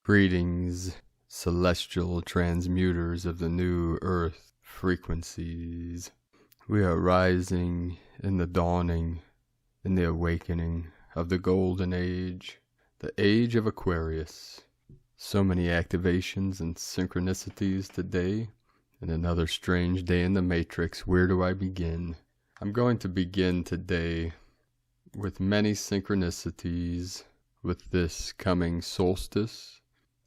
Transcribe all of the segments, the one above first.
Greetings, celestial transmuters of the new earth frequencies. We are rising in the dawning, in the awakening of the golden age, the age of Aquarius. So many activations and synchronicities today, and another strange day in the matrix. Where do I begin? I'm going to begin today with many synchronicities with this coming solstice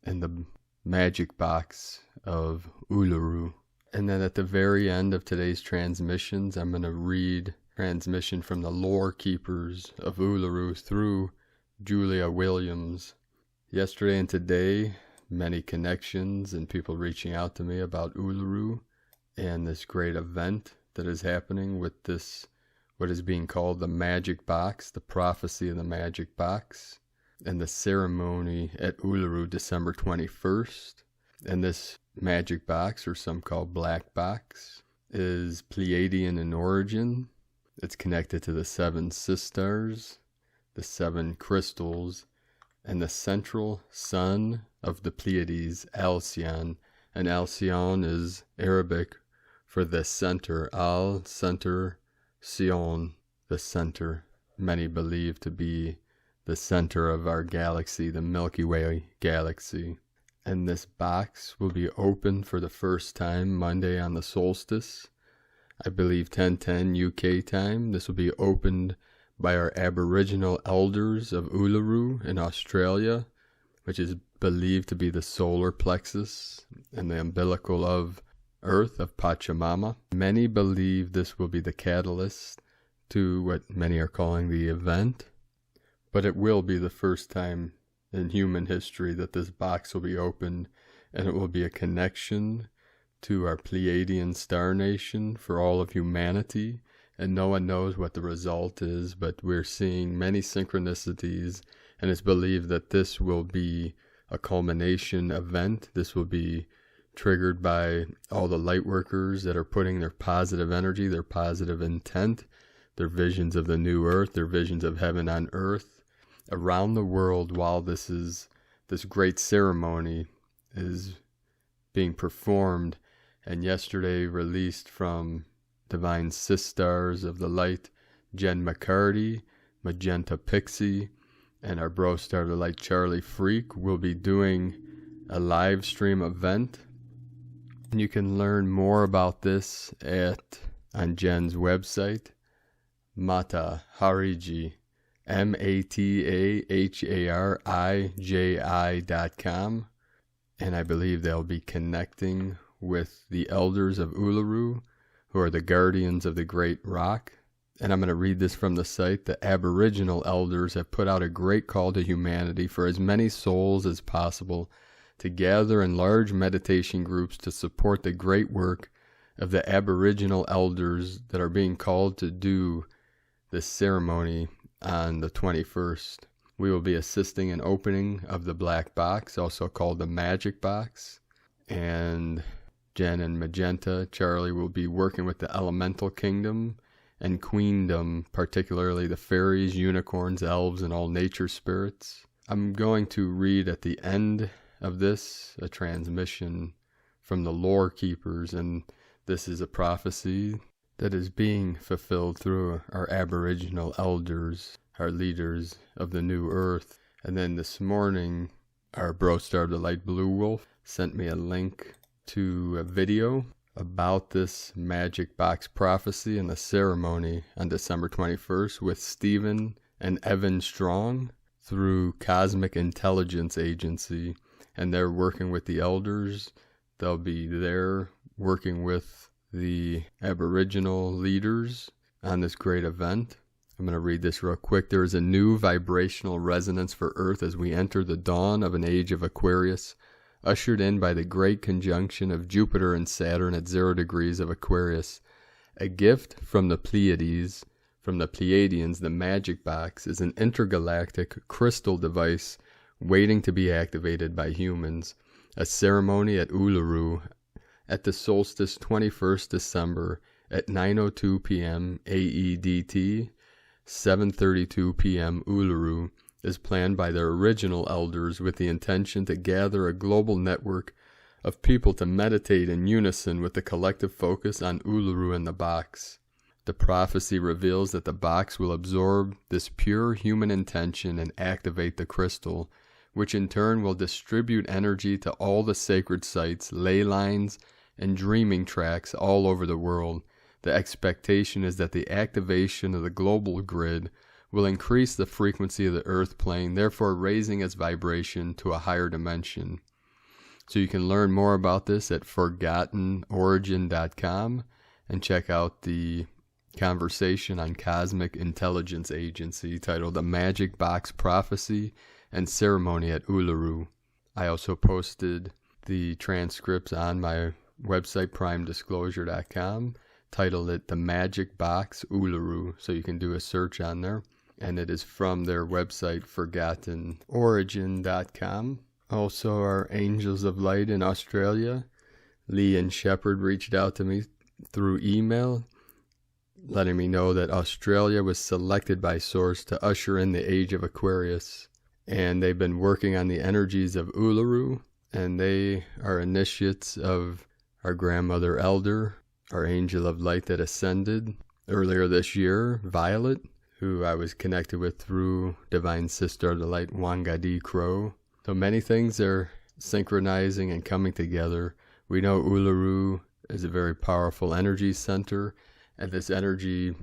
and the magic box of Uluru. And then at the very end of today's transmissions, I'm going to read transmission from the lore keepers of Uluru through Julia Williams. Yesterday and today, many connections and people reaching out to me about Uluru and this great event that is happening with this, what is being called the magic box, the prophecy of the magic box, and the ceremony at Uluru December 21st. And this magic box, or some call black box, is Pleiadian in origin. It's connected to the 7 sisters, the 7 crystals, and the central sun of the Pleiades, Alcyon. And Alcyon is Arabic for the center, center, Sion, the center. Many believe to be the center of our galaxy, the Milky Way galaxy. And this box will be open for the first time Monday on the solstice. I believe 10:10 UK time. This will be opened by our Aboriginal elders of Uluru in Australia, which is believed to be the solar plexus and the umbilical of Earth, of Pachamama. Many believe this will be the catalyst to what many are calling the event. But it will be the first time in human history that this box will be opened, and it will be a connection to our Pleiadian star nation for all of humanity, and no one knows what the result is, but we're seeing many synchronicities, and it's believed that this will be a culmination event. This will be triggered by all the light workers that are putting their positive energy, their positive intent, their visions of the new earth, their visions of heaven on earth around the world while this great ceremony is being performed. And yesterday released from Divine Sisters of the Light, Jen McCarty, Magenta Pixie, and our Bro Star of the Light, Charlie Freak, will be doing a live stream event. And you can learn more about this on Jen's website, Mata Hariji, MATAHARIJI.com. And I believe they'll be connecting with the elders of Uluru, who are the guardians of the Great Rock. And I'm going to read this from the site. The Aboriginal elders have put out a great call to humanity for as many souls as possible to gather in large meditation groups to support the great work of the Aboriginal elders that are being called to do this ceremony on the 21st. We will be assisting in opening of the black box, also called the magic box. And Jen and Magenta, Charlie, will be working with the elemental kingdom and queendom, particularly the fairies, unicorns, elves, and all nature spirits. I'm going to read at the end of this a transmission from the lore keepers, and this is a prophecy that is being fulfilled through our Aboriginal elders, our leaders of the new earth. And then this morning, our Bro Star of the Light, Blue Wolf, sent me a link to a video about this magic box prophecy and the ceremony on December 21st with Stephen and Evan Strong through Cosmic Intelligence Agency. And they're working with the elders. They'll be there working with the Aboriginal leaders on this great event. I'm going to read this real quick. There is a new vibrational resonance for Earth as we enter the dawn of an age of Aquarius, ushered in by the great conjunction of Jupiter and Saturn at 0 degrees of Aquarius. A gift from the Pleiades, from the Pleiadians. The magic box is an intergalactic crystal device waiting to be activated by humans. A ceremony at Uluru at the solstice 21st December at 9:02 p.m. AEDT, 7:32 p.m. Uluru, is planned by their original elders with the intention to gather a global network of people to meditate in unison with the collective focus on Uluru and the box. The prophecy reveals that the box will absorb this pure human intention and activate the crystal, which in turn will distribute energy to all the sacred sites, ley lines, and dreaming tracks all over the world. The expectation is that the activation of the global grid will increase the frequency of the earth plane, therefore raising its vibration to a higher dimension. So you can learn more about this at forgottenorigin.com and check out the conversation on Cosmic Intelligence Agency titled The Magic Box Prophecy and Ceremony at Uluru. I also posted the transcripts on my website, primedisclosure.com, titled it The Magic Box Uluru, so you can do a search on there. And it is from their website, forgottenorigin.com. Also, our Angels of Light in Australia, Lee and Shepard, reached out to me through email, letting me know that Australia was selected by Source to usher in the Age of Aquarius. And they've been working on the energies of Uluru, and they are initiates of our grandmother elder, our Angel of Light that ascended earlier this year, Violet, who I was connected with through Divine Sister of the Light, Wangadi Crow. So many things are synchronizing and coming together. We know Uluru is a very powerful energy center, and this energy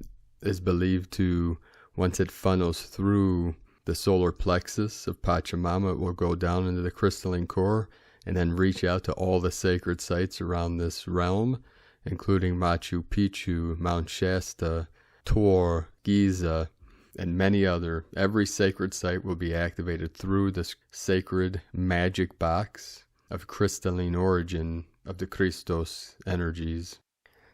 is believed to, once it funnels through the solar plexus of Pachamama, it will go down into the crystalline core and then reach out to all the sacred sites around this realm, including Machu Picchu, Mount Shasta, Tor, Giza, and many other. Every sacred site will be activated through this sacred magic box of crystalline origin of the Christos energies.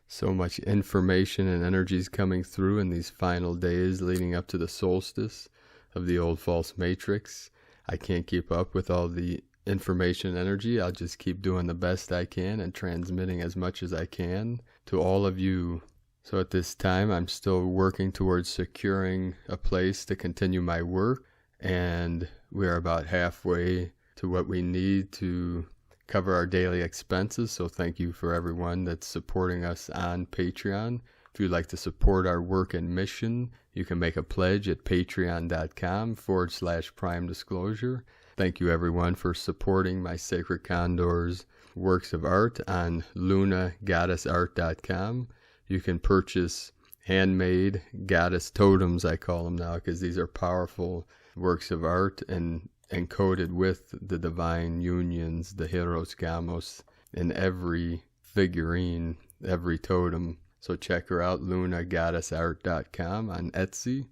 So much information and energies coming through in these final days leading up to the solstice of the old false matrix. I can't keep up with all the information and energy. I'll just keep doing the best I can and transmitting as much as I can to all of you. So at this time, I'm still working towards securing a place to continue my work, and we are about halfway to what we need to cover our daily expenses. So thank you for everyone that's supporting us on Patreon. If you'd like to support our work and mission, you can make a pledge at patreon.com/prime disclosure. Thank you everyone for supporting my Sacred Condor's works of art on lunagoddessart.com. You can purchase handmade goddess totems, I call them now, because these are powerful works of art and encoded with the divine unions, the Heros Gamos, in every figurine, every totem. So check her out, lunagoddessart.com on Etsy.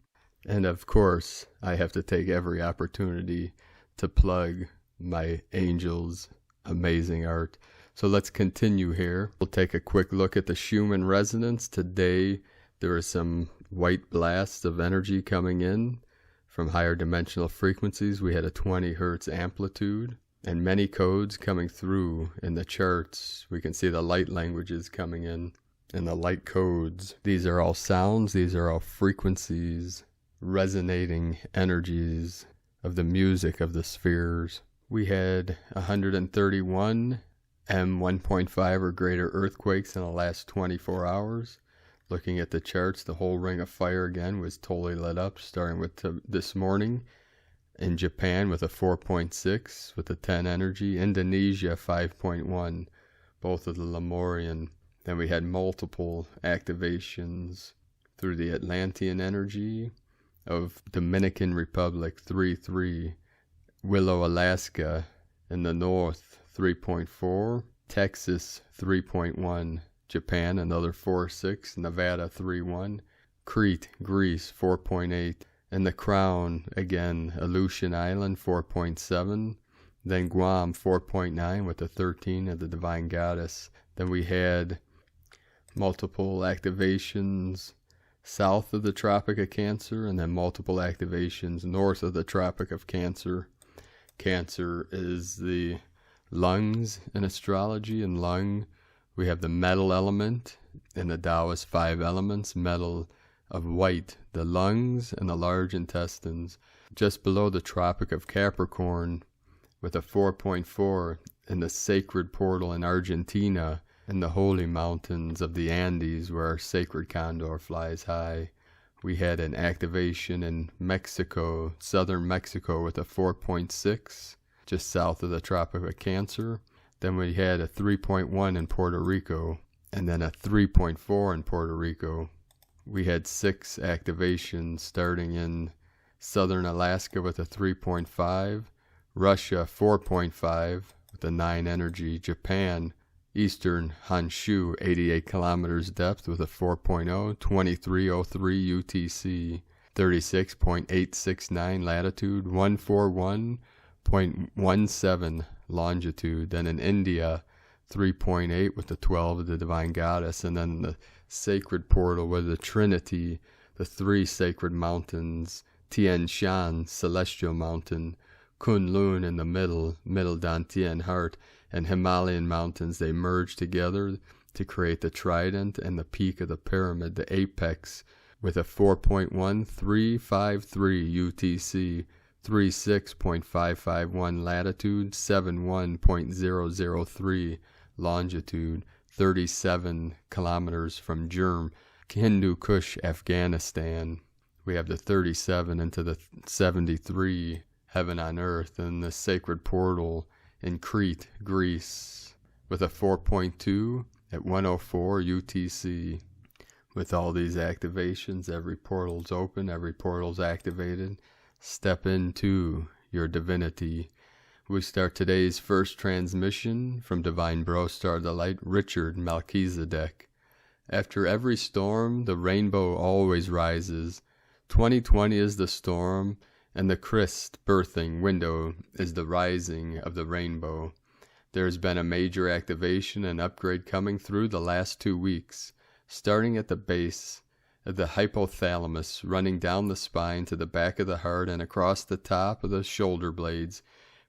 And of course, I have to take every opportunity to plug my angels' amazing art. So let's continue here. We'll take a quick look at the Schumann resonance. Today, there is some white blasts of energy coming in from higher dimensional frequencies. We had a 20 hertz amplitude and many codes coming through in the charts. We can see the light languages coming in and the light codes. These are all sounds. These are all frequencies, resonating energies of the music of the spheres. We had 131 M1.5 or greater earthquakes in the last 24 hours. Looking at the charts, the whole ring of fire again was totally lit up, starting with this morning in Japan with a 4.6 with a 10 energy, Indonesia 5.1, both of the Lemurian. Then we had multiple activations through the Atlantean energy of Dominican Republic 3.3, Willow, Alaska in the north 3.4, Texas 3.1, Japan another 4.6, Nevada 3.1, Crete, Greece 4.8, and the Crown again, Aleutian Island 4.7, then Guam 4.9 with the 13 of the Divine Goddess. Then we had multiple activations south of the Tropic of Cancer, and then multiple activations north of the Tropic of Cancer. Cancer is the lungs in astrology, and lung, we have the metal element in the Taoist 5 elements, metal of white, the lungs and the large intestines. just below the Tropic of Capricorn, with a 4.4 in the sacred portal in Argentina, in the holy mountains of the Andes where our sacred condor flies high. We had an activation in Mexico, southern Mexico, with a 4.6, just south of the Tropic of Cancer. Then we had a 3.1 in Puerto Rico, and then a 3.4 in Puerto Rico. We had 6 activations starting in southern Alaska with a 3.5, Russia 4.5 with a 9 energy, Japan, eastern Honshu 88 kilometers depth with a 4.0, 2303 UTC, 36.869 latitude, 141.17 longitude. Then in India 3.8 with the 12 of the Divine Goddess, and then the sacred portal with the Trinity, the 3 sacred mountains, Tian Shan, Celestial Mountain, Kunlun in the middle Dantian Heart, and Himalayan mountains. They merge together to create the trident and the peak of the pyramid, the apex, with a 4.1353 UTC, 36.551 latitude, 71.003 longitude, 37 kilometers from Hindu Kush, Afghanistan. We have the 37 into the 73, heaven on earth, and the sacred portal in Crete, Greece, with a 4.2 at 104 UTC. With all these activations, every portal's open, every portal's activated. Step into your divinity. We start today's first transmission from Divine Bro Star of the Light, Richard Melchizedek. After every storm, the rainbow always rises. 2020 is the storm, and the Christ birthing window is the rising of the rainbow. There has been a major activation and upgrade coming through the last 2 weeks, starting at the base of the hypothalamus, running down the spine to the back of the heart and across the top of the shoulder blades.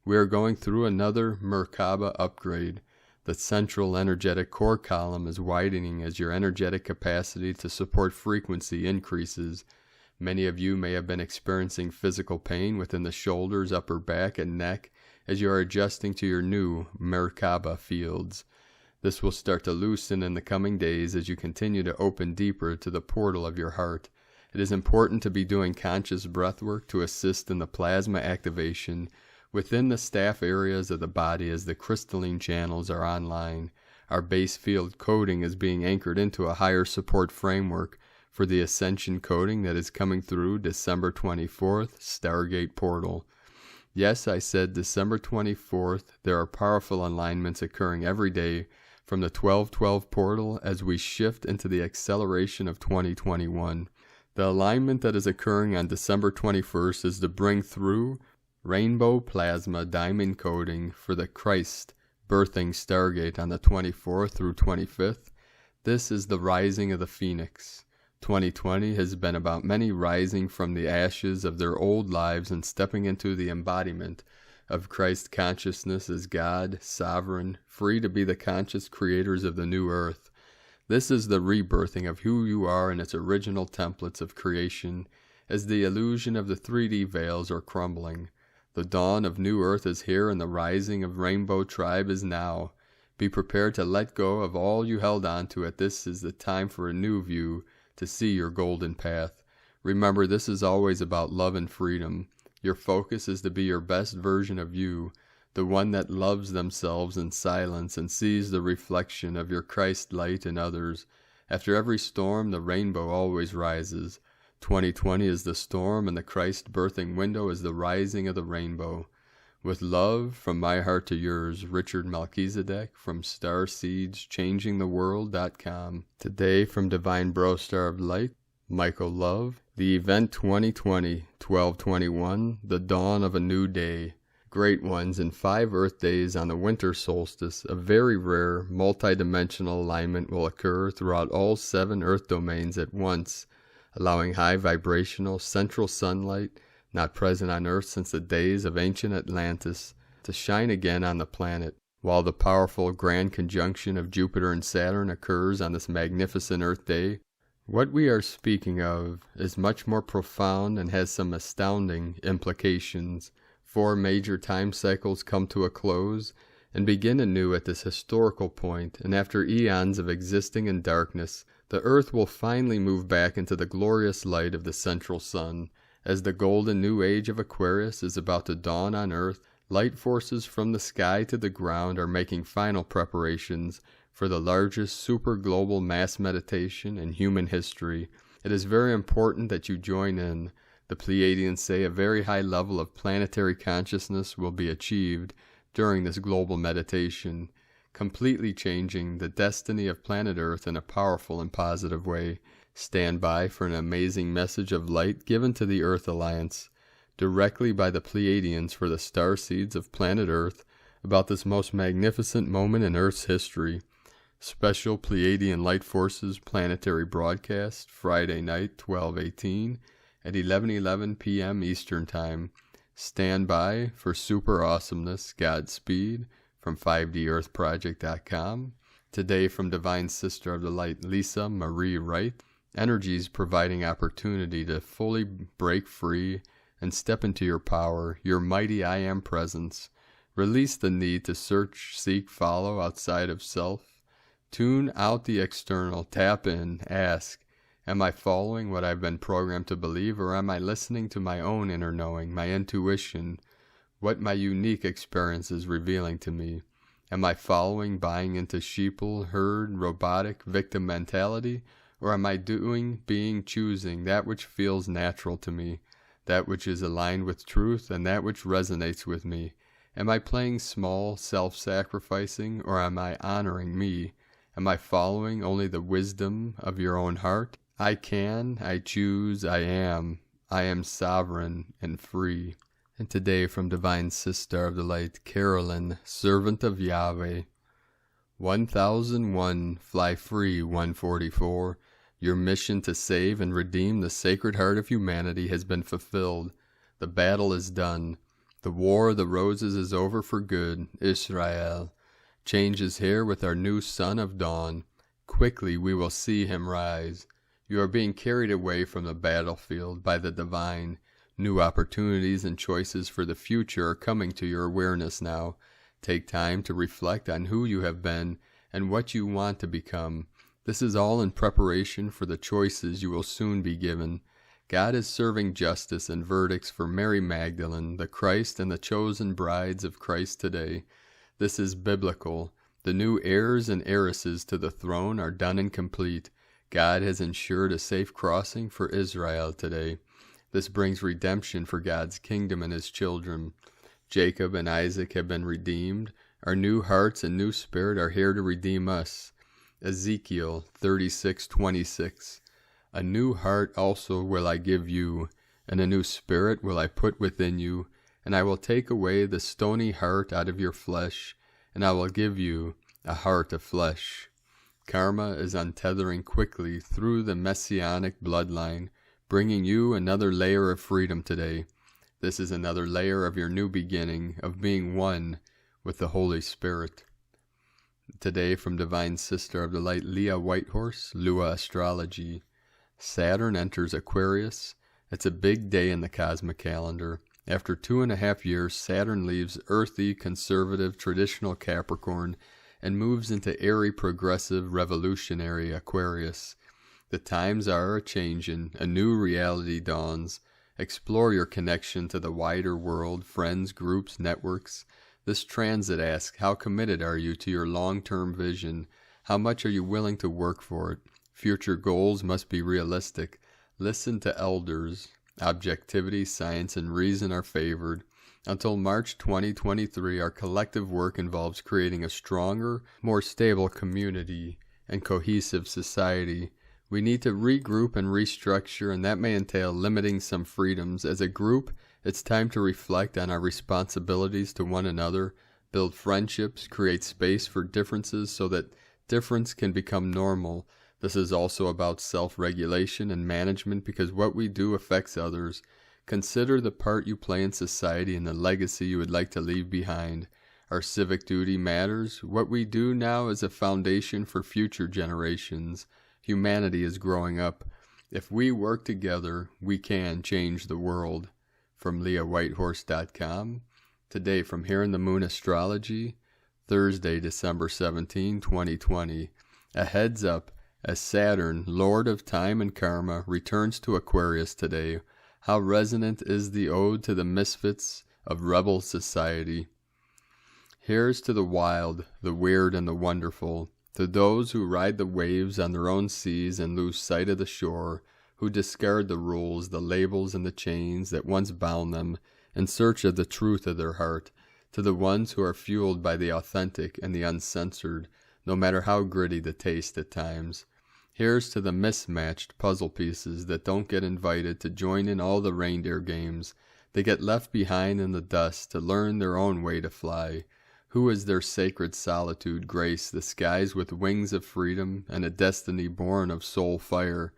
We are going through another Merkaba upgrade. The central energetic core column is widening as your energetic capacity to support frequency increases. Many of you may have been experiencing physical pain within the shoulders, upper back, and neck as you are adjusting to your new Merkaba fields. This will start to loosen in the coming days as you continue to open deeper to the portal of your heart. It is important to be doing conscious breath work to assist in the plasma activation within the staff areas of the body as the crystalline channels are online. Our base field coding is being anchored into a higher support framework for the ascension coding that is coming through December 24th, Stargate Portal. Yes, I said December 24th. There are powerful alignments occurring every day from the 1212 portal as we shift into the acceleration of 2021. The alignment that is occurring on December 21st is to bring through rainbow plasma diamond coding for the Christ birthing Stargate on the 24th through 25th. This is the rising of the Phoenix. 2020 has been about many rising from the ashes of their old lives and stepping into the embodiment of Christ consciousness as God, sovereign, free to be the conscious creators of the new earth. This is the rebirthing of who you are in its original templates of creation as the illusion of the 3D veils are crumbling. The dawn of new earth is here and the rising of Rainbow Tribe is now. Be prepared to let go of all you held on to it. This is the time for a new view to see your golden path. Remember, this is always about love and freedom. Your focus is to be your best version of you, the one that loves themselves in silence and sees the reflection of your Christ light in others. After every storm, the rainbow always rises. 2020 is the storm, and the Christ birthing window is the rising of the rainbow. With love from my heart to yours, Richard Melchizedek from StarSeedsChangingTheWorld.com. Today from Divine Bro Star of Light, Michael Love. The event 2020, 12/21, the dawn of a new day. Great ones in 5 Earth days on the winter solstice, a very rare, multidimensional alignment will occur throughout all 7 Earth domains at once, allowing high vibrational central sunlight, not present on Earth since the days of ancient Atlantis, to shine again on the planet. While the powerful grand conjunction of Jupiter and Saturn occurs on this magnificent Earth day, What we are speaking of is much more profound and has some astounding implications. 4 major time cycles come to a close and begin anew at this historical point, and after eons of existing in darkness, the earth will finally move back into the glorious light of the central sun. As the golden new age of Aquarius is about to dawn on earth, light forces from the sky to the ground are making final preparations for the largest super-global mass meditation in human history. It is very important that you join in. The Pleiadians say a very high level of planetary consciousness will be achieved during this global meditation, completely changing the destiny of planet Earth in a powerful and positive way. Stand by for an amazing message of light given to the Earth Alliance directly by the Pleiadians for the starseeds of planet Earth about this most magnificent moment in Earth's history. Special Pleiadian Light Forces planetary broadcast Friday night 12/18 at 11:11 p.m. Eastern Time. Stand by for super awesomeness. Godspeed from 5DEarthProject.com. Today from Divine Sister of the Light Lisa Marie Wright. Energies providing opportunity to fully break free and step into your power, your mighty I Am presence. Release the need to search, seek, follow outside of self. Tune out the external, tap in, ask, am I following what I've been programmed to believe, or am I listening to my own inner knowing, my intuition, what my unique experience is revealing to me? Am I buying into sheeple, herd, robotic, victim mentality, or am I choosing that which feels natural to me, that which is aligned with truth, and that which resonates with me? Am I playing small, self-sacrificing, or am I honoring me? Am I following only the wisdom of your own heart? I choose, I am sovereign and free. And today from Divine Sister of the Light, Carolyn, Servant of Yahweh. 1001, Fly Free 144. Your mission to save and redeem the Sacred Heart of humanity has been fulfilled. The battle is done. The War of the Roses is over for good. Israel. Change is here with our new Son of Dawn. Quickly we will see him rise. You are being carried away from the battlefield by the divine. New opportunities and choices for the future are coming to your awareness now. Take time to reflect on who you have been and what you want to become. This is all in preparation for the choices you will soon be given. God is serving justice and verdicts for Mary Magdalene, the Christ and the chosen brides of Christ today. This is biblical. The new heirs and heiresses to the throne are done and complete. God has ensured a safe crossing for Israel today. This brings redemption for God's kingdom and his children. Jacob and Isaac have been redeemed. Our new hearts and new spirit are here to redeem us. Ezekiel 36:26. A new heart also will I give you, and a new spirit will I put within you, and I will take away the stony heart out of your flesh, and I will give you a heart of flesh. Karma is untethering quickly through the messianic bloodline, bringing you another layer of freedom today. This is another layer of your new beginning, of being one with the Holy Spirit. Today from Divine Sister of the Light, Leah Whitehorse, Lua Astrology. Saturn enters Aquarius. It's a big day in the cosmic calendar. After 2.5 years, Saturn leaves earthy, conservative, traditional Capricorn and moves into airy, progressive, revolutionary Aquarius. The times are a-changin', a new reality dawns. Explore your connection to the wider world, friends, groups, networks. This transit asks, how committed are you to your long-term vision? How much are you willing to work for it? Future goals must be realistic. Listen to elders. Objectivity, science, and reason are favored. Until March 2023, our collective work involves creating a stronger, more stable community and cohesive society. We need to regroup and restructure, and that may entail limiting some freedoms. As a group, it's time to reflect on our responsibilities to one another, build friendships, create space for differences so that difference can become normal. This is also about self-regulation and management because what we do affects others. Consider the part you play in society and the legacy you would like to leave behind. Our civic duty matters. What we do now is a foundation for future generations. Humanity is growing up. If we work together, we can change the world. From LeahWhitehorse.com. Today from Here in the Moon Astrology, Thursday, December 17, 2020. A heads up, as Saturn, Lord of Time and Karma, returns to Aquarius today. How resonant is the ode to the misfits of rebel society. Here's to the wild, the weird, and the wonderful, to those who ride the waves on their own seas and lose sight of the shore, who discard the rules, the labels, and the chains that once bound them, in search of the truth of their heart, to the ones who are fueled by the authentic and the uncensored, no matter how gritty the taste at times. Here's to the mismatched puzzle pieces that don't get invited to join in all the reindeer games. They get left behind in the dust to learn their own way to fly. Who is their sacred solitude grace the skies with wings of freedom and a destiny born of soul fire?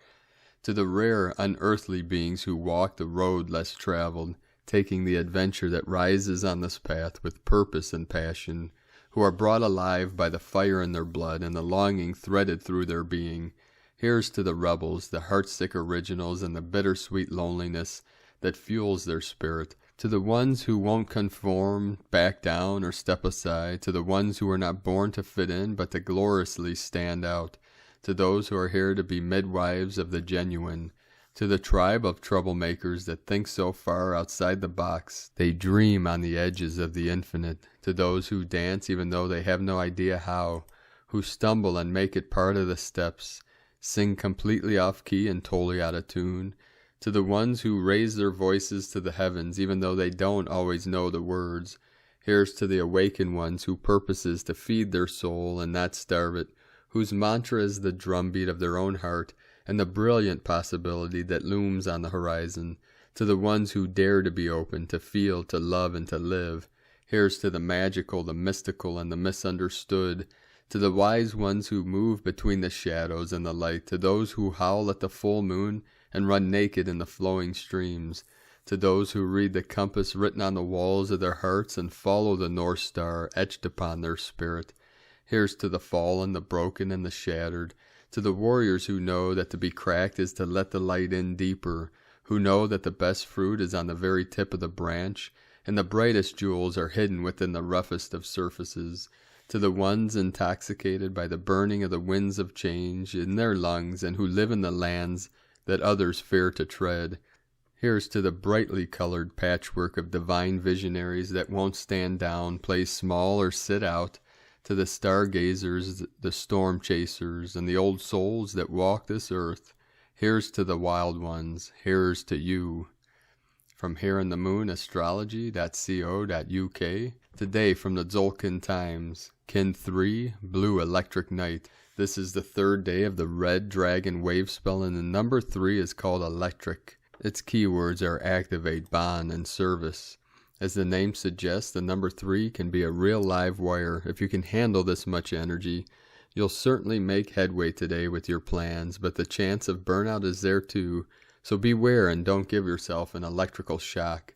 To the rare, unearthly beings who walk the road less traveled, taking the adventure that rises on this path with purpose and passion, who are brought alive by the fire in their blood and the longing threaded through their being. Here's to the rebels, the heartsick originals, and the bittersweet loneliness that fuels their spirit. To the ones who won't conform, back down, or step aside. To the ones who are not born to fit in, but to gloriously stand out. To those who are here to be midwives of the genuine. To the tribe of troublemakers that think so far outside the box, they dream on the edges of the infinite. To those who dance even though they have no idea how, who stumble and make it part of the steps, sing completely off key and totally out of tune. To the ones who raise their voices to the heavens even though they don't always know the words. Here's to the awakened ones who purposes to feed their soul and not starve it, whose mantra is the drumbeat of their own heart and the brilliant possibility that looms on the horizon. To the ones who dare to be open, to feel, to love, and to live. Here's to the magical, the mystical, and the misunderstood. To the wise ones who move between the shadows and the light. To those who howl at the full moon and run naked in the flowing streams. To those who read the compass written on the walls of their hearts and follow the North Star etched upon their spirit. Here's to the fallen, the broken, and the shattered. To the warriors who know that to be cracked is to let the light in deeper, who know that the best fruit is on the very tip of the branch, and the brightest jewels are hidden within the roughest of surfaces. To the ones intoxicated by the burning of the winds of change in their lungs and who live in the lands that others fear to tread. Here's to the brightly colored patchwork of divine visionaries that won't stand down, play small, or sit out. To the stargazers, the storm chasers, and the old souls that walk this earth. Here's to the wild ones. Here's to you. From Here in the Moon Astrology.co.uk. Today from the Tzolk'in Times. Kin 3, Blue Electric Night. This is the third day of the Red Dragon wave spell, and the number 3 is called Electric. Its keywords are activate, bond, and service. As the name suggests, the number 3 can be a real live wire. If you can handle this much energy, you'll certainly make headway today with your plans, but the chance of burnout is there too, so beware and don't give yourself an electrical shock.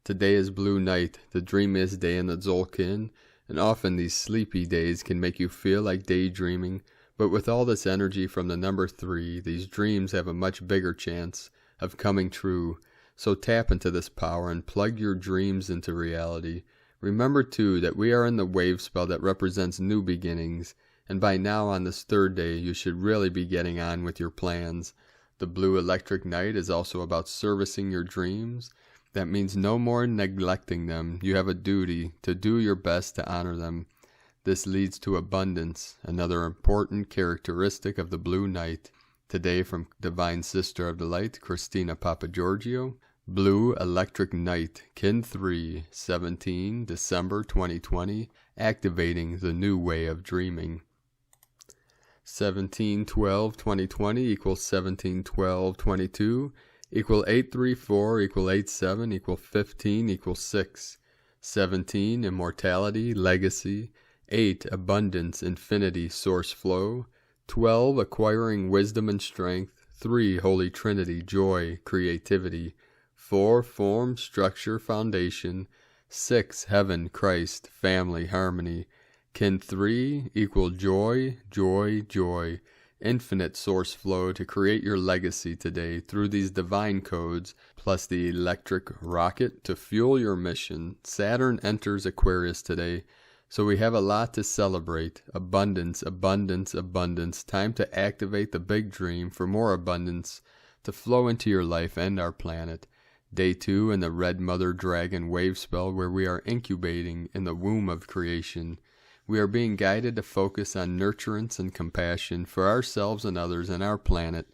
Today is Blue Night, the dreamiest day in the Tzolk'in, and often these sleepy days can make you feel like daydreaming, but with all this energy from the number 3, these dreams have a much bigger chance of coming true. So tap into this power and plug your dreams into reality. Remember too that we are in the wave spell that represents new beginnings, and by now on this third day you should really be getting on with your plans. The Blue Electric Night is also about servicing your dreams. That means no more neglecting them. You have a duty to do your best to honor them. This leads to abundance, another important characteristic of the Blue Night. Today from Divine Sister of the Light, Christina Papagiorgio. Blue Electric Night, Kin 3, 17 December 2020, activating the new way of dreaming. 17-12-2020 equals 17-12-22, equal 834, equal 87, equal 15, equal 6. 17, immortality, legacy. 8, abundance, infinity, source flow. 12, acquiring wisdom and strength. 3, Holy Trinity, joy, creativity. 4, form, structure, foundation. 6, heaven, Christ, family, harmony. Kin 3 equal joy, joy, joy. infinite source flow to create your legacy today through these divine codes, plus the electric rocket to fuel your mission. Saturn enters Aquarius today, so we have a lot to celebrate. Abundance, abundance, abundance. Time to activate the big dream for more abundance to flow into your life and our planet. Day 2 in the Red Mother Dragon wave spell, where we are incubating in the womb of creation. We are being guided to focus on nurturance and compassion for ourselves and others and our planet,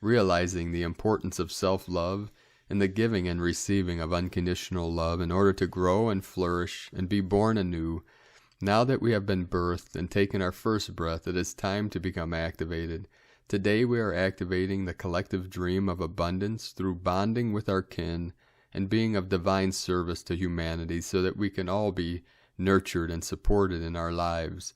realizing the importance of self-love and the giving and receiving of unconditional love in order to grow and flourish and be born anew. Now that we have been birthed and taken our first breath, it is time to become activated. Today we are activating the collective dream of abundance through bonding with our kin and being of divine service to humanity so that we can all be nurtured and supported in our lives.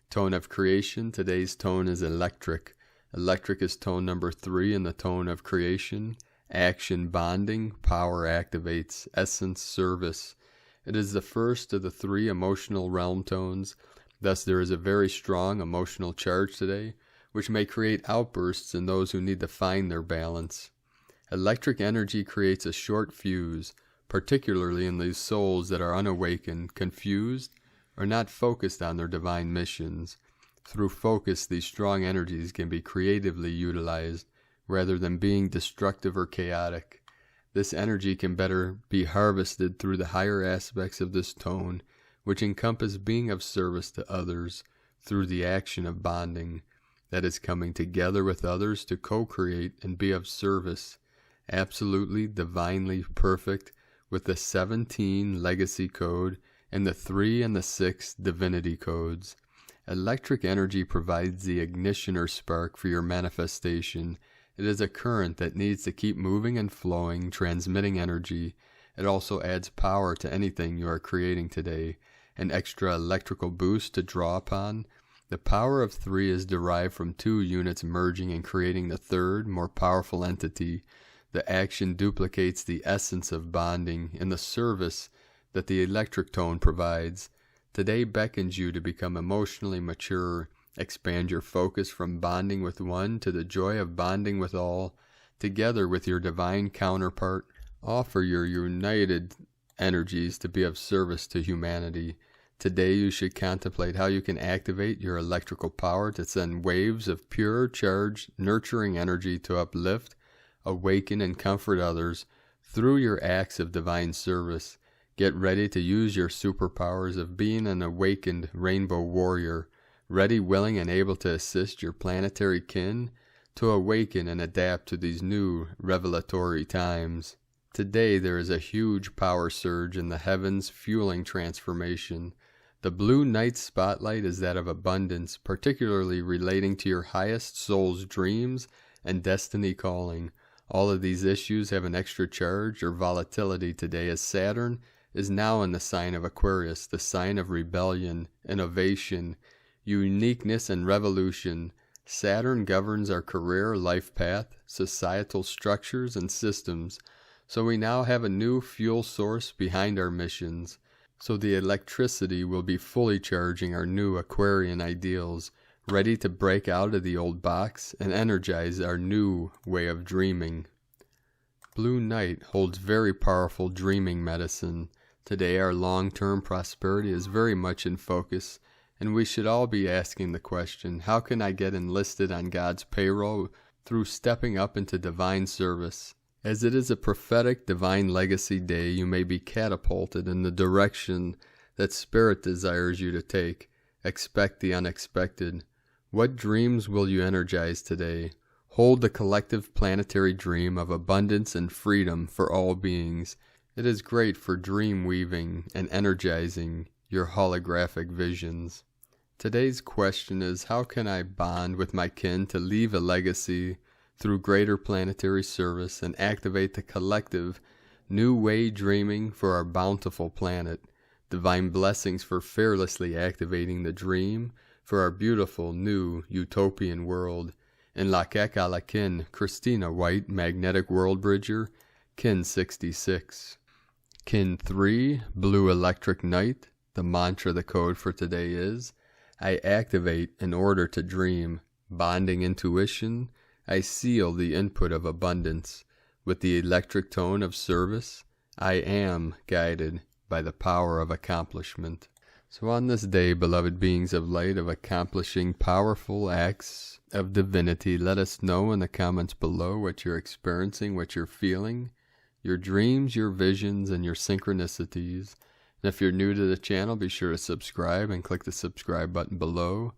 Tone of creation. Today's tone is electric. Electric is tone number 3 in the tone of creation. Action, bonding, power activates, essence, service. It is the first of the 3 emotional realm tones. Thus there is a very strong emotional charge today, which may create outbursts in those who need to find their balance. Electric energy creates a short fuse, particularly in these souls that are unawakened, confused, or not focused on their divine missions. Through focus, these strong energies can be creatively utilized, rather than being destructive or chaotic. This energy can better be harvested through the higher aspects of this tone, which encompass being of service to others through the action of bonding, that is coming together with others to co-create and be of service. Absolutely, divinely perfect, with the 17 legacy code and the 3 and the 6 divinity codes. Electric energy provides the ignition or spark for your manifestation. It is a current that needs to keep moving and flowing, transmitting energy. It also adds power to anything you are creating today, an extra electrical boost to draw upon. The power of 3 is derived from 2 units merging and creating the third, more powerful entity. The action duplicates the essence of bonding and the service that the electric tone provides. Today beckons you to become emotionally mature. Expand your focus from bonding with one to the joy of bonding with all. Together with your divine counterpart, offer your united energies to be of service to humanity. Today you should contemplate how you can activate your electrical power to send waves of pure, charged, nurturing energy to uplift, awaken, and comfort others through your acts of divine service. Get ready to use your superpowers of being an awakened rainbow warrior, ready, willing, and able to assist your planetary kin to awaken and adapt to these new revelatory times. Today there is a huge power surge in the heavens fueling transformation. The blue night spotlight is that of abundance, particularly relating to your highest soul's dreams and destiny calling. All of these issues have an extra charge or volatility today, as Saturn is now in the sign of Aquarius, the sign of rebellion, innovation, uniqueness, and revolution. Saturn governs our career, life path, societal structures, and systems. So we now have a new fuel source behind our missions. So the electricity will be fully charging our new Aquarian ideals, ready to break out of the old box and energize our new way of dreaming. Blue Night holds very powerful dreaming medicine. Today our long-term prosperity is very much in focus, and we should all be asking the question, how can I get enlisted on God's payroll through stepping up into divine service? As it is a prophetic divine legacy day, you may be catapulted in the direction that Spirit desires you to take. Expect the unexpected. What dreams will you energize today? Hold the collective planetary dream of abundance and freedom for all beings. It is great for dream weaving and energizing your holographic visions. Today's question is, how can I bond with my kin to leave a legacy through greater planetary service and activate the collective new way dreaming for our bountiful planet? Divine blessings for fearlessly activating the dream for our beautiful new utopian world. In Lakek ala Kin, Christina White, Magnetic World Bridger, Kin 66. Kin 3, Blue Electric Night. The mantra, the code for today is, I activate in order to dream. bonding intuition, I seal the input of abundance with the electric tone of service. I am guided by the power of accomplishment. So on this day, beloved beings of light, of accomplishing powerful acts of divinity, let us know in the comments below what you're experiencing, what you're feeling, your dreams, your visions, and your synchronicities. And if you're new to the channel, be sure to subscribe and click the subscribe button below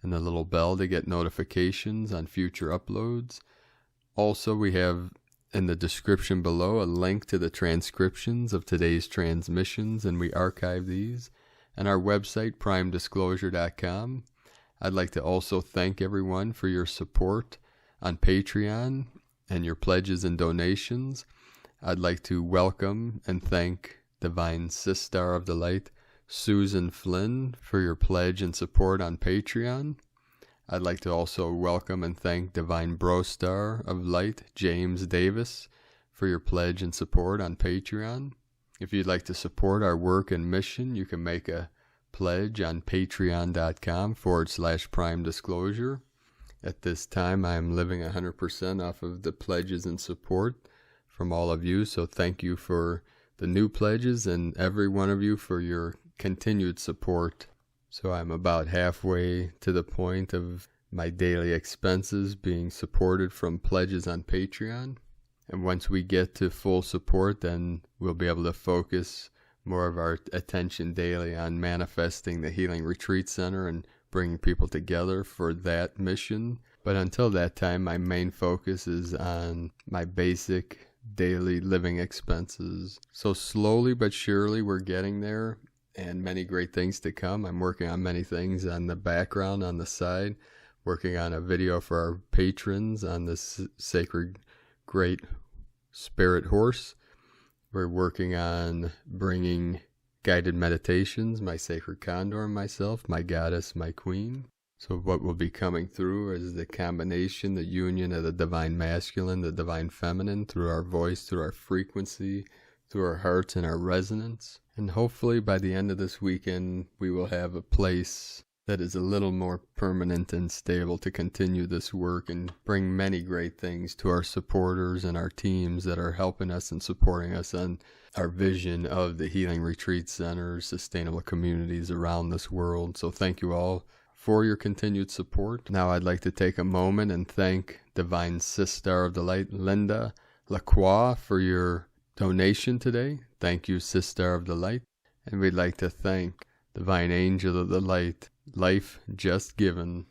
and the little bell to get notifications on future uploads. Also, we have in the description below a link to the transcriptions of today's transmissions, and we archive these on our website, primedisclosure.com. I'd like to also thank everyone for your support on Patreon and your pledges and donations. I'd like to welcome and thank Divine Sistar of the Light, Susan Flynn, for your pledge and support on Patreon. I'd like to also welcome and thank Divine Brostar of Light, James Davis, for your pledge and support on Patreon. If you'd like to support our work and mission, you can make a pledge on patreon.com/prime disclosure. At this time, I am living 100% off of the pledges and support from all of you. So thank you for the new pledges and every one of you for your continued support. So I'm about halfway to the point of my daily expenses being supported from pledges on Patreon. And once we get to full support, then we'll be able to focus more of our attention daily on manifesting the Healing Retreat Center and bringing people together for that mission. But until that time, my main focus is on my basic daily living expenses. So slowly but surely we're getting there, and many great things to come. I'm working on many things on the background, on the side, working on a video for our patrons on this sacred great spirit horse. We're working on bringing guided meditations, my sacred condor and myself, my goddess, my queen. So what will be coming through is the combination, the union of the divine masculine, the divine feminine, through our voice, through our frequency, through our hearts and our resonance. And hopefully by the end of this weekend, we will have a place that is a little more permanent and stable to continue this work and bring many great things to our supporters and our teams that are helping us and supporting us on our vision of the Healing Retreat Centers, sustainable communities around this world. So thank you all for your continued support. Now I'd like to take a moment and thank Divine Sistar of the Light, Linda Lacroix, for your donation today. Thank you, Sistar of the Light. And we'd like to thank Divine Angel of the Light, Life Just Given.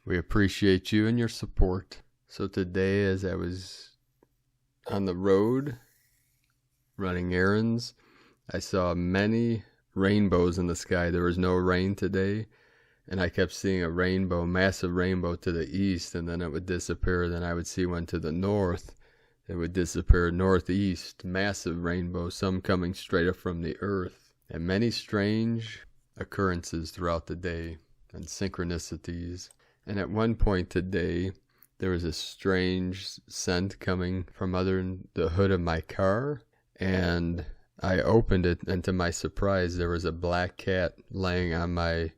We appreciate you and your support. So today, as I was on the road running errands, I saw many rainbows in the sky. There was no rain today, and I kept seeing a rainbow, massive rainbow to the east, and then it would disappear. Then I would see one to the north. It would disappear northeast, massive rainbow, some coming straight up from the earth. And many strange occurrences throughout the day and synchronicities. And at one point today, there was a strange scent coming from under the hood of my car, and I opened it, and to my surprise, there was a black cat laying on my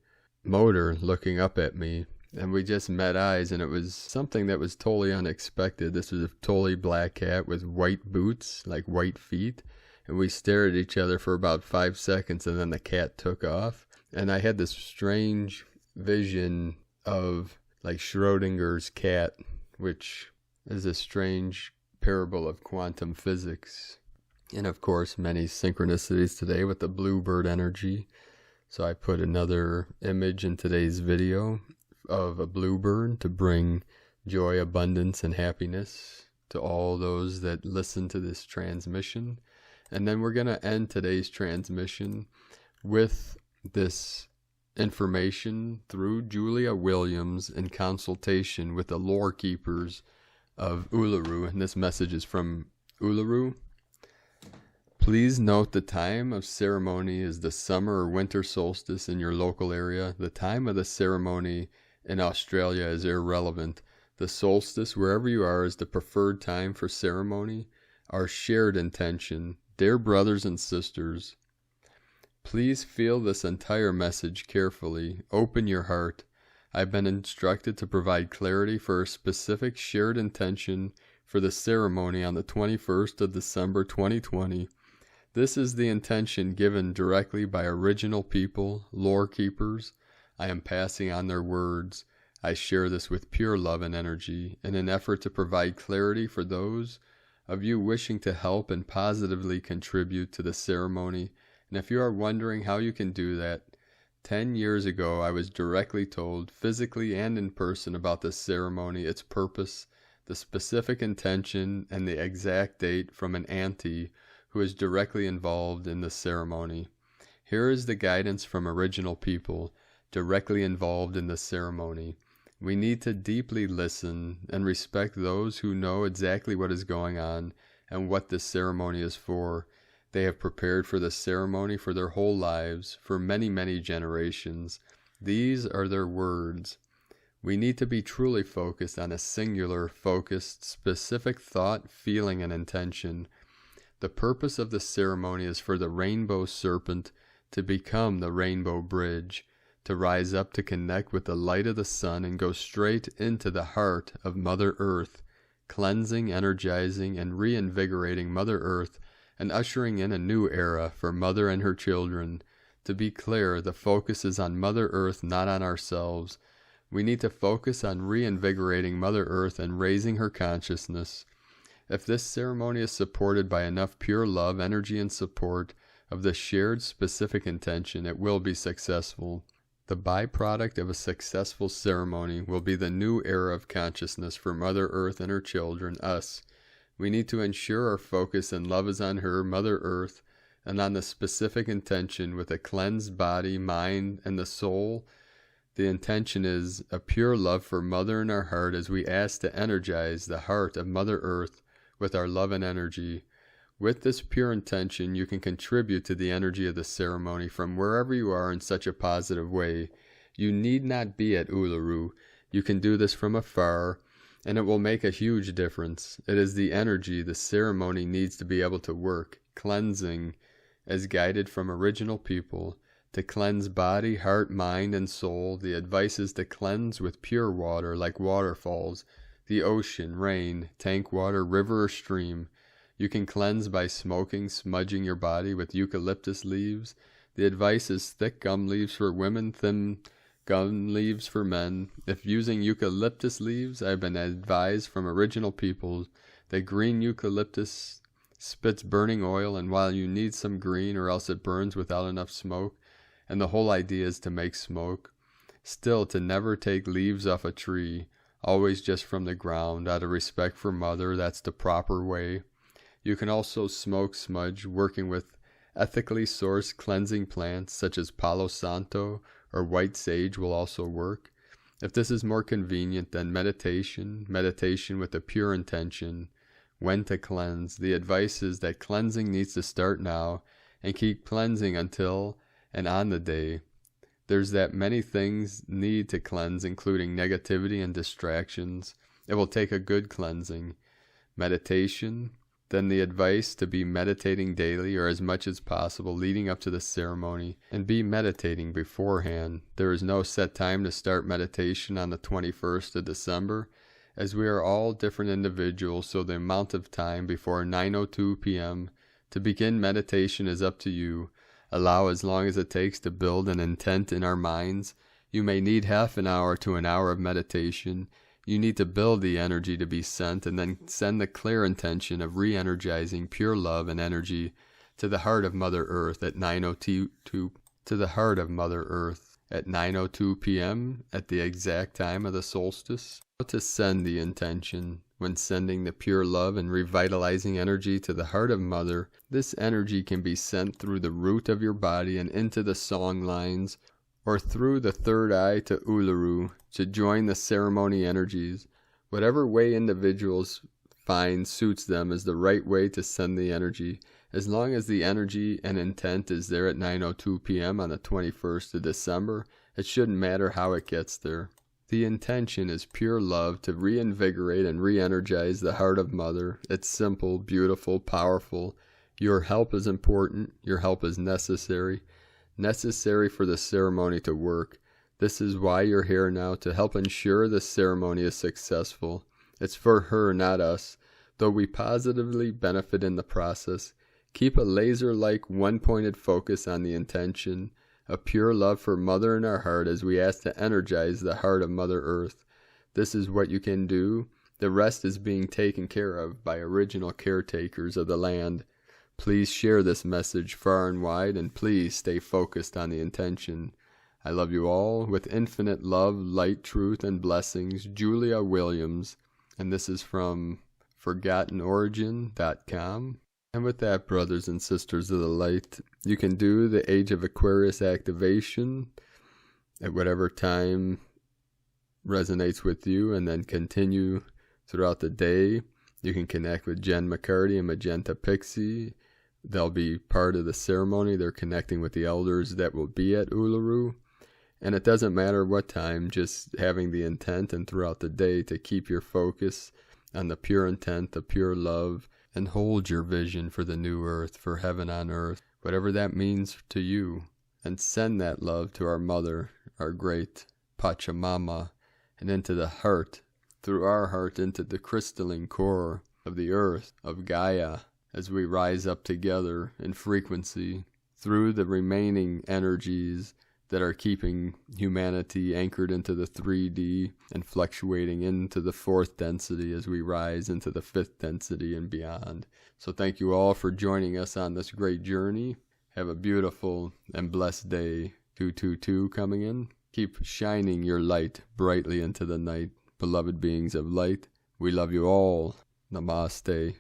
motor looking up at me. And we just met eyes, and it was something that was totally unexpected. This was a totally black cat with white boots, like white feet. And we stared at each other for about 5 seconds, and then the cat took off. And I had this strange vision of like Schrodinger's cat, which is a strange parable of quantum physics. And of course, many synchronicities today with the bluebird energy. So I put another image in today's video of a bluebird to bring joy, abundance, and happiness to all those that listen to this transmission. And then we're going to end today's transmission with this information through Julia Williams in consultation with the lore keepers of Uluru. And this message is from Uluru. Please note the time of ceremony is the summer or winter solstice in your local area. The time of the ceremony in Australia is irrelevant. The solstice, wherever you are, is the preferred time for ceremony. Our shared intention. Dear brothers and sisters, please feel this entire message carefully. Open your heart. I've been instructed to provide clarity for a specific shared intention for the ceremony on the 21st of December 2020. This is the intention given directly by original people, lore keepers. I am passing on their words. I share this with pure love and energy in an effort to provide clarity for those of you wishing to help and positively contribute to the ceremony. And if you are wondering how you can do that, 10 years ago I was directly told, physically and in person, about this ceremony, its purpose, the specific intention, and the exact date from an auntie who is directly involved in the ceremony. Here is the guidance from original people directly involved in the ceremony. We need to deeply listen and respect those who know exactly what is going on and what this ceremony is for. They have prepared for this ceremony for their whole lives, for many, many generations. These are their words. We need to be truly focused on a singular, focused, specific thought, feeling, and intention. The purpose of the ceremony is for the rainbow serpent to become the rainbow bridge, to rise up to connect with the light of the sun and go straight into the heart of Mother Earth, cleansing, energizing, and reinvigorating Mother Earth and ushering in a new era for Mother and her children. To be clear, the focus is on Mother Earth, not on ourselves. We need to focus on reinvigorating Mother Earth and raising her consciousness. If this ceremony is supported by enough pure love, energy, and support of the shared specific intention, it will be successful. The byproduct of a successful ceremony will be the new era of consciousness for Mother Earth and her children, us. We need to ensure our focus and love is on her, Mother Earth, and on the specific intention with a cleansed body, mind, and the soul. The intention is a pure love for Mother in our heart as we ask to energize the heart of Mother Earth with our love and energy. With this pure intention, you can contribute to the energy of the ceremony from wherever you are in such a positive way. You need not be at Uluru. You can do this from afar, and it will make a huge difference. It is the energy the ceremony needs to be able to work, cleansing, as guided from original people, to cleanse body, heart, mind, and soul. The advice is to cleanse with pure water like waterfalls, the ocean, rain, tank water, river, or stream. You can cleanse by smoking, smudging your body with eucalyptus leaves. The advice is thick gum leaves for women, thin gum leaves for men. If using eucalyptus leaves, I have been advised from original people that green eucalyptus spits burning oil, and while you need some green or else it burns without enough smoke, and the whole idea is to make smoke, still to never take leaves off a tree, always just from the ground, out of respect for Mother. That's the proper way. You can also smoke smudge, working with ethically sourced cleansing plants such as Palo Santo or white sage will also work. If this is more convenient, then meditation with a pure intention, when to cleanse. The advice is that cleansing needs to start now and keep cleansing until and on the day. There's that many things need to cleanse, including negativity and distractions. It will take a good cleansing. Meditation, then the advice to be meditating daily or as much as possible leading up to the ceremony, and be meditating beforehand. There is no set time to start meditation on the 21st of December, as we are all different individuals, so the amount of time before 9:02 p.m. to begin meditation is up to you. Allow as long as it takes to build an intent in our minds. You may need half an hour to an hour of meditation. You need to build the energy to be sent, and then send the clear intention of re-energizing pure love and energy to the heart of Mother Earth at 9:02 p.m. at the exact time of the solstice. How to send the intention. When sending the pure love and revitalizing energy to the heart of Mother, this energy can be sent through the root of your body and into the song lines, or through the third eye to Uluru to join the ceremony energies. Whatever way individuals find suits them is the right way to send the energy. As long as the energy and intent is there at 9:02 p.m. on the 21st of December, it shouldn't matter how it gets there. The intention is pure love to reinvigorate and re-energize the heart of Mother. It's simple, beautiful, powerful. Your help is important. Your help is necessary for the ceremony to work. This is why you're here now, to help ensure this ceremony is successful. It's for her, not us. Though we positively benefit in the process, keep a laser-like, one-pointed focus on the intention, a pure love for Mother in our heart as we ask to energize the heart of Mother Earth. This is what you can do. The rest is being taken care of by original caretakers of the land. Please share this message far and wide, and please stay focused on the intention. I love you all with infinite love, light, truth, and blessings. Julia Williams. And this is from ForgottenOrigin.com. And with that, brothers and sisters of the light, you can do the Age of Aquarius activation at whatever time resonates with you, and then continue throughout the day. You can connect with Jen McCarty and Magenta Pixie. They'll be part of the ceremony. They're connecting with the elders that will be at Uluru. And it doesn't matter what time, just having the intent and throughout the day to keep your focus on the pure intent, the pure love, and hold your vision for the new earth, for heaven on earth, whatever that means to you. And send that love to our mother, our great Pachamama, and into the heart, through our heart, into the crystalline core of the earth, of Gaia, as we rise up together in frequency through the remaining energies that are keeping humanity anchored into the 3D and fluctuating into the 4th density as we rise into the 5th density and beyond. So thank you all for joining us on this great journey. Have a beautiful and blessed day. 222 coming in. Keep shining your light brightly into the night, beloved beings of light. We love you all. Namaste.